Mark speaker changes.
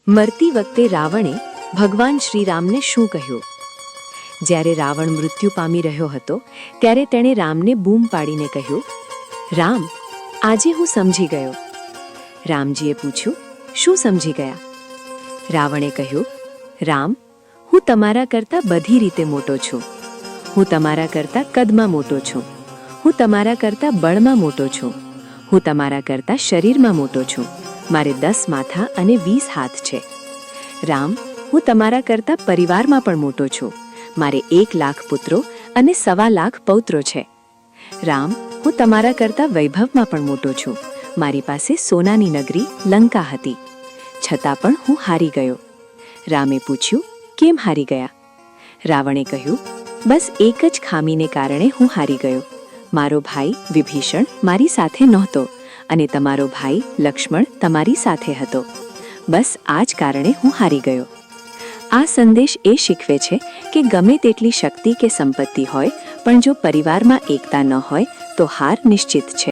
Speaker 1: મરતી વખતે રાવણે ભગવાન શ્રીરામને શું કહ્યું? જ્યારે રાવણ મૃત્યુ પામી રહ્યો હતો ત્યારે તેણે રામને બૂમ પાડીને કહ્યું, રામ, આજે હું સમજી ગયો. રામજીએ પૂછ્યું, શું સમજી ગયા? રાવણે કહ્યું, રામ, હું તમારા કરતાં બધી રીતે મોટો છું. હું તમારા કરતાં કદમાં મોટો છું. હું તમારા કરતાં બળમાં મોટો છું. હું તમારા કરતાં શરીરમાં મોટો છું. મારે 10 માથા અને 20 હાથ છે. રામ, હું તમારા કરતાં પરિવારમાં પણ મોટો છું. મારે 1 લાખ પુત્રો અને 1.25 લાખ પૌત્રો છે. રામ, હું તમારા કરતાં વૈભવમાં પણ મોટો છું. મારી પાસે સોનાની નગરી લંકા હતી. છતાં પણ હું હારી ગયો. રામે પૂછ્યું, કેમ હારી ગયા? રાવણે કહ્યું, બસ એક જ ખામીને કારણે હું હારી ગયો. મારો ભાઈ વિભીષણ મારી સાથે નહોતો અને તમારો ભાઈ લક્ષ્મણ તમારી સાથે હતો. બસ આ જ કારણે હું હારી ગયો. આ સંદેશ એ શીખવે છે કે ગમે તેટલી શક્તિ કે સંપત્તિ હોય, પણ જો પરિવારમાં એકતા ન હોય તો હાર નિશ્ચિત છે.